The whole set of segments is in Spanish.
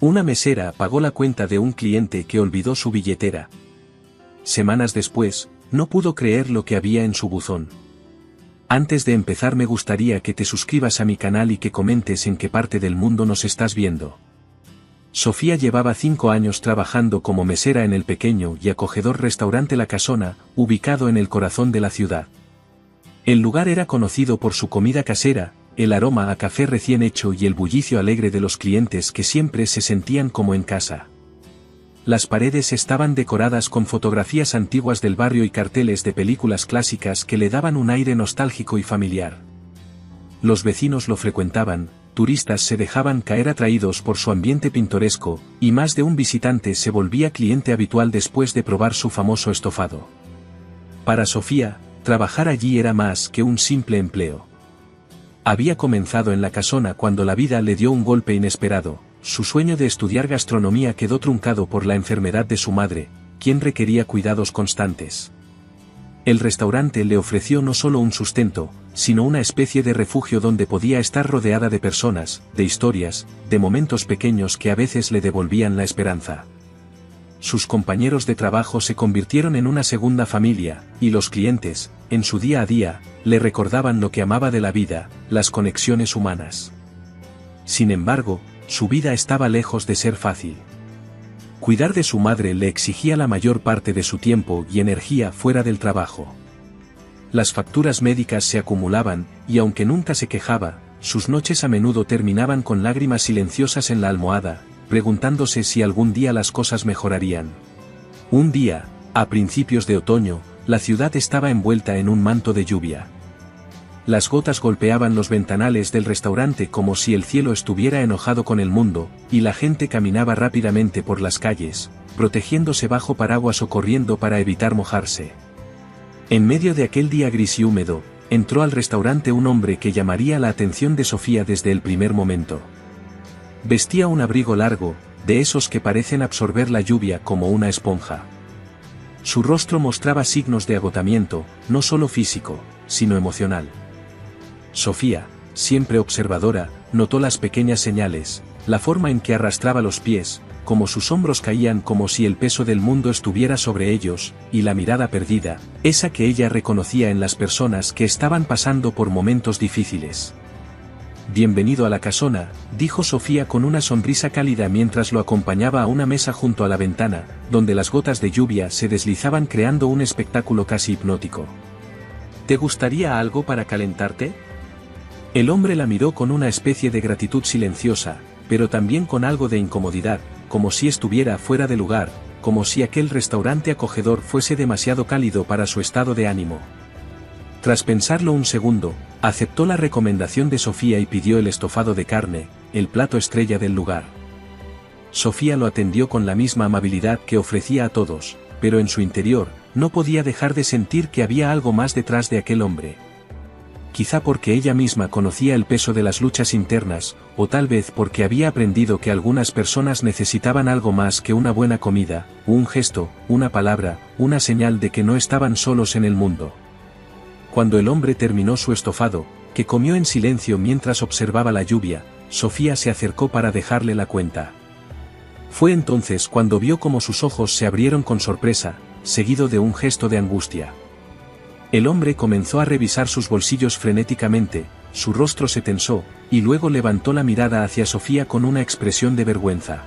Una mesera pagó la cuenta de un cliente que olvidó su billetera. Semanas después, no pudo creer lo que había en su buzón. Antes de empezar me gustaría que te suscribas a mi canal y que comentes en qué parte del mundo nos estás viendo. Sofía llevaba 5 años trabajando como mesera en el pequeño y acogedor restaurante La Casona, ubicado en el corazón de la ciudad. El lugar era conocido por su comida casera, el aroma a café recién hecho y el bullicio alegre de los clientes que siempre se sentían como en casa. Las paredes estaban decoradas con fotografías antiguas del barrio y carteles de películas clásicas que le daban un aire nostálgico y familiar. Los vecinos lo frecuentaban, turistas se dejaban caer atraídos por su ambiente pintoresco, y más de un visitante se volvía cliente habitual después de probar su famoso estofado. Para Sofía, trabajar allí era más que un simple empleo. Había comenzado en La Casona cuando la vida le dio un golpe inesperado. Su sueño de estudiar gastronomía quedó truncado por la enfermedad de su madre, quien requería cuidados constantes. El restaurante le ofreció no solo un sustento, sino una especie de refugio donde podía estar rodeada de personas, de historias, de momentos pequeños que a veces le devolvían la esperanza. Sus compañeros de trabajo se convirtieron en una segunda familia, y los clientes, en su día a día, le recordaban lo que amaba de la vida, las conexiones humanas. Sin embargo, su vida estaba lejos de ser fácil. Cuidar de su madre le exigía la mayor parte de su tiempo y energía fuera del trabajo. Las facturas médicas se acumulaban, y aunque nunca se quejaba, sus noches a menudo terminaban con lágrimas silenciosas en la almohada, preguntándose si algún día las cosas mejorarían. Un día, a principios de otoño, la ciudad estaba envuelta en un manto de lluvia. Las gotas golpeaban los ventanales del restaurante como si el cielo estuviera enojado con el mundo, y la gente caminaba rápidamente por las calles, protegiéndose bajo paraguas o corriendo para evitar mojarse. En medio de aquel día gris y húmedo, entró al restaurante un hombre que llamaría la atención de Sofía desde el primer momento. Vestía un abrigo largo, de esos que parecen absorber la lluvia como una esponja. Su rostro mostraba signos de agotamiento, no solo físico, sino emocional. Sofía, siempre observadora, notó las pequeñas señales, la forma en que arrastraba los pies, como sus hombros caían como si el peso del mundo estuviera sobre ellos, y la mirada perdida, esa que ella reconocía en las personas que estaban pasando por momentos difíciles. «Bienvenido a La Casona», dijo Sofía con una sonrisa cálida mientras lo acompañaba a una mesa junto a la ventana, donde las gotas de lluvia se deslizaban creando un espectáculo casi hipnótico. «¿Te gustaría algo para calentarte?» El hombre la miró con una especie de gratitud silenciosa, pero también con algo de incomodidad, como si estuviera fuera de lugar, como si aquel restaurante acogedor fuese demasiado cálido para su estado de ánimo. Tras pensarlo un segundo, aceptó la recomendación de Sofía y pidió el estofado de carne, el plato estrella del lugar. Sofía lo atendió con la misma amabilidad que ofrecía a todos, pero en su interior, no podía dejar de sentir que había algo más detrás de aquel hombre. Quizá porque ella misma conocía el peso de las luchas internas, o tal vez porque había aprendido que algunas personas necesitaban algo más que una buena comida, un gesto, una palabra, una señal de que no estaban solos en el mundo. Cuando el hombre terminó su estofado, que comió en silencio mientras observaba la lluvia, Sofía se acercó para dejarle la cuenta. Fue entonces cuando vio cómo sus ojos se abrieron con sorpresa, seguido de un gesto de angustia. El hombre comenzó a revisar sus bolsillos frenéticamente, su rostro se tensó, y luego levantó la mirada hacia Sofía con una expresión de vergüenza.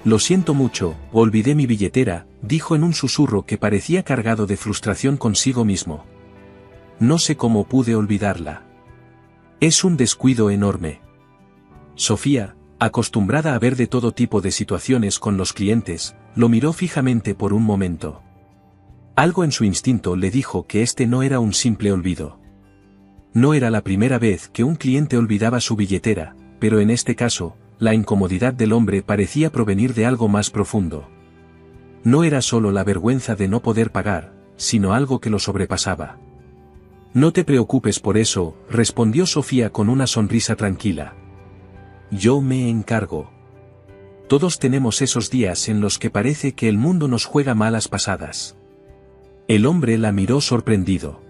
«Lo siento mucho, olvidé mi billetera», dijo en un susurro que parecía cargado de frustración consigo mismo. «No sé cómo pude olvidarla. Es un descuido enorme». Sofía, acostumbrada a ver de todo tipo de situaciones con los clientes, lo miró fijamente por un momento. Algo en su instinto le dijo que este no era un simple olvido. No era la primera vez que un cliente olvidaba su billetera, pero en este caso, la incomodidad del hombre parecía provenir de algo más profundo. No era solo la vergüenza de no poder pagar, sino algo que lo sobrepasaba. «No te preocupes por eso», respondió Sofía con una sonrisa tranquila. «Yo me encargo». Todos tenemos esos días en los que parece que el mundo nos juega malas pasadas. El hombre la miró sorprendido.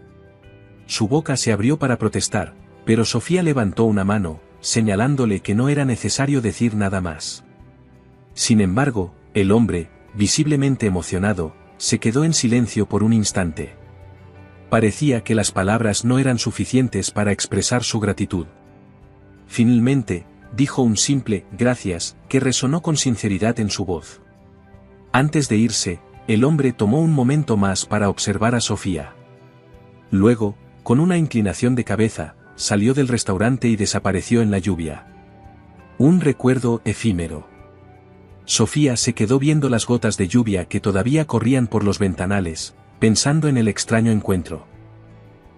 Su boca se abrió para protestar, pero Sofía levantó una mano, señalándole que no era necesario decir nada más. Sin embargo, el hombre, visiblemente emocionado, se quedó en silencio por un instante. Parecía que las palabras no eran suficientes para expresar su gratitud. Finalmente, dijo un simple «gracias», que resonó con sinceridad en su voz. Antes de irse, el hombre tomó un momento más para observar a Sofía. Luego, con una inclinación de cabeza, salió del restaurante y desapareció en la lluvia. Un recuerdo efímero. Sofía se quedó viendo las gotas de lluvia que todavía corrían por los ventanales, pensando en el extraño encuentro.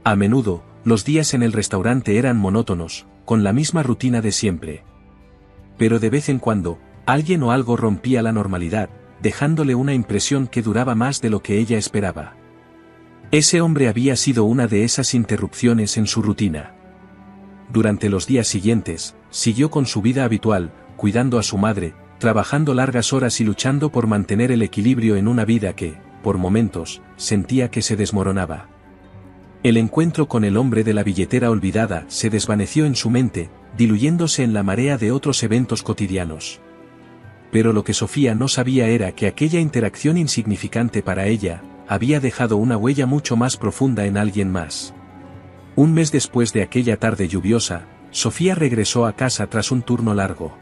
A menudo, los días en el restaurante eran monótonos, con la misma rutina de siempre. Pero de vez en cuando, alguien o algo rompía la normalidad, dejándole una impresión que duraba más de lo que ella esperaba. Ese hombre había sido una de esas interrupciones en su rutina. Durante los días siguientes, siguió con su vida habitual, cuidando a su madre, trabajando largas horas y luchando por mantener el equilibrio en una vida que, por momentos, sentía que se desmoronaba. El encuentro con el hombre de la billetera olvidada se desvaneció en su mente, diluyéndose en la marea de otros eventos cotidianos. Pero lo que Sofía no sabía era que aquella interacción insignificante para ella, había dejado una huella mucho más profunda en alguien más. Un mes después de aquella tarde lluviosa, Sofía regresó a casa tras un turno largo.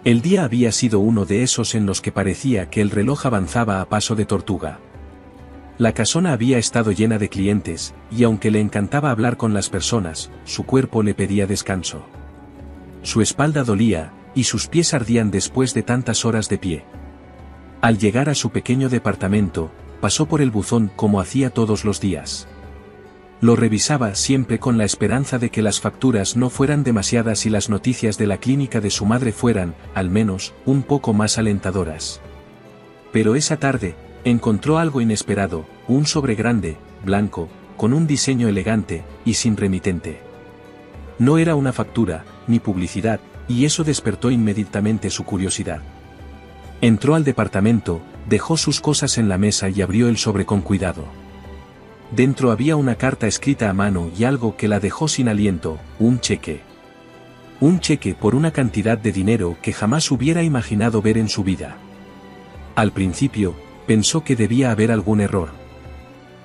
El día había sido uno de esos en los que parecía que el reloj avanzaba a paso de tortuga. La casona había estado llena de clientes, y aunque le encantaba hablar con las personas, su cuerpo le pedía descanso. Su espalda dolía, y sus pies ardían después de tantas horas de pie. Al llegar a su pequeño departamento, pasó por el buzón como hacía todos los días. Lo revisaba siempre con la esperanza de que las facturas no fueran demasiadas y las noticias de la clínica de su madre fueran, al menos, un poco más alentadoras. Pero esa tarde, encontró algo inesperado, un sobre grande, blanco, con un diseño elegante, y sin remitente. No era una factura, ni publicidad, y eso despertó inmediatamente su curiosidad. Entró al departamento, dejó sus cosas en la mesa y abrió el sobre con cuidado. Dentro había una carta escrita a mano y algo que la dejó sin aliento, un cheque. Un cheque por una cantidad de dinero que jamás hubiera imaginado ver en su vida. Al principio, pensó que debía haber algún error.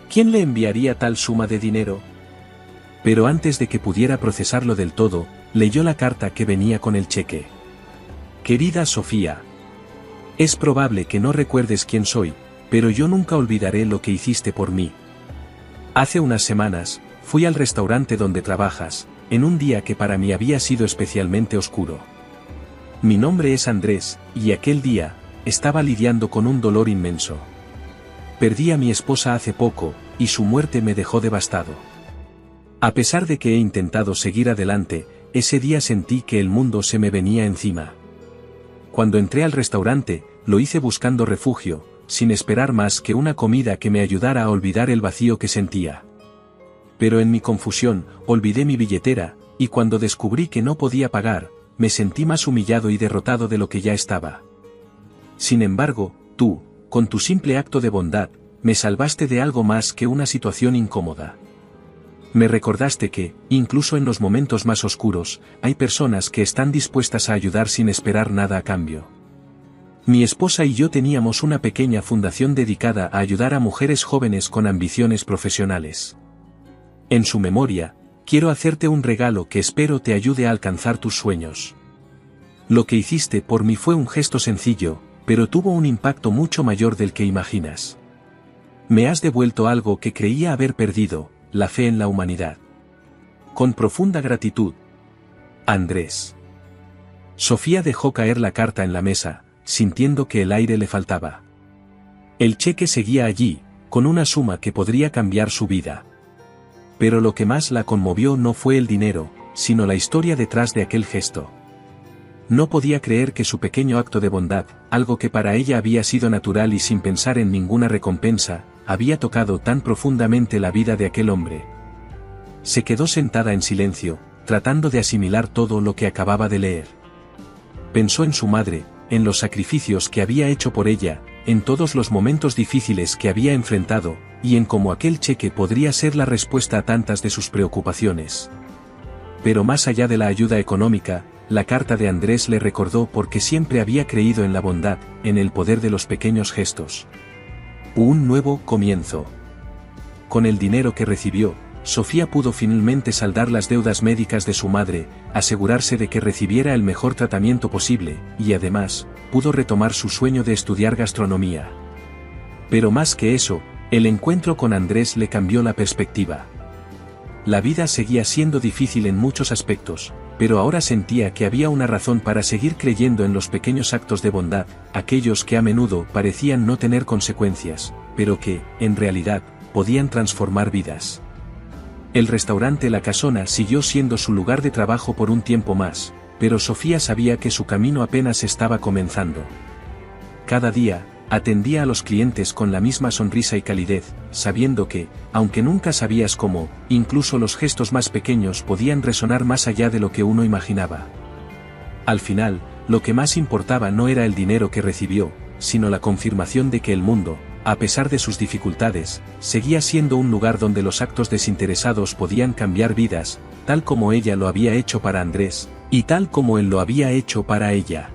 ¿Quién le enviaría tal suma de dinero? Pero antes de que pudiera procesarlo del todo, leyó la carta que venía con el cheque. Querida Sofía, es probable que no recuerdes quién soy, pero yo nunca olvidaré lo que hiciste por mí. Hace unas semanas, fui al restaurante donde trabajas, en un día que para mí había sido especialmente oscuro. Mi nombre es Andrés, y aquel día, estaba lidiando con un dolor inmenso. Perdí a mi esposa hace poco, y su muerte me dejó devastado. A pesar de que he intentado seguir adelante, ese día sentí que el mundo se me venía encima. Cuando entré al restaurante, lo hice buscando refugio, sin esperar más que una comida que me ayudara a olvidar el vacío que sentía. Pero en mi confusión, olvidé mi billetera, y cuando descubrí que no podía pagar, me sentí más humillado y derrotado de lo que ya estaba. Sin embargo, tú, con tu simple acto de bondad, me salvaste de algo más que una situación incómoda. Me recordaste que, incluso en los momentos más oscuros, hay personas que están dispuestas a ayudar sin esperar nada a cambio. Mi esposa y yo teníamos una pequeña fundación dedicada a ayudar a mujeres jóvenes con ambiciones profesionales. En su memoria, quiero hacerte un regalo que espero te ayude a alcanzar tus sueños. Lo que hiciste por mí fue un gesto sencillo, pero tuvo un impacto mucho mayor del que imaginas. Me has devuelto algo que creía haber perdido, la fe en la humanidad. Con profunda gratitud. Andrés. Sofía dejó caer la carta en la mesa, sintiendo que el aire le faltaba. El cheque seguía allí, con una suma que podría cambiar su vida. Pero lo que más la conmovió no fue el dinero, sino la historia detrás de aquel gesto. No podía creer que su pequeño acto de bondad, algo que para ella había sido natural y sin pensar en ninguna recompensa, había tocado tan profundamente la vida de aquel hombre. Se quedó sentada en silencio, tratando de asimilar todo lo que acababa de leer. Pensó en su madre, en los sacrificios que había hecho por ella, en todos los momentos difíciles que había enfrentado, y en cómo aquel cheque podría ser la respuesta a tantas de sus preocupaciones. Pero más allá de la ayuda económica, la carta de Andrés le recordó por qué siempre había creído en la bondad, en el poder de los pequeños gestos. Un nuevo comienzo. Con el dinero que recibió, Sofía pudo finalmente saldar las deudas médicas de su madre, asegurarse de que recibiera el mejor tratamiento posible, y además, pudo retomar su sueño de estudiar gastronomía. Pero más que eso, el encuentro con Andrés le cambió la perspectiva. La vida seguía siendo difícil en muchos aspectos, pero ahora sentía que había una razón para seguir creyendo en los pequeños actos de bondad, aquellos que a menudo parecían no tener consecuencias, pero que, en realidad, podían transformar vidas. El restaurante La Casona siguió siendo su lugar de trabajo por un tiempo más, pero Sofía sabía que su camino apenas estaba comenzando. Cada día, atendía a los clientes con la misma sonrisa y calidez, sabiendo que, aunque nunca sabías cómo, incluso los gestos más pequeños podían resonar más allá de lo que uno imaginaba. Al final, lo que más importaba no era el dinero que recibió, sino la confirmación de que el mundo, a pesar de sus dificultades, seguía siendo un lugar donde los actos desinteresados podían cambiar vidas, tal como ella lo había hecho para Andrés, y tal como él lo había hecho para ella.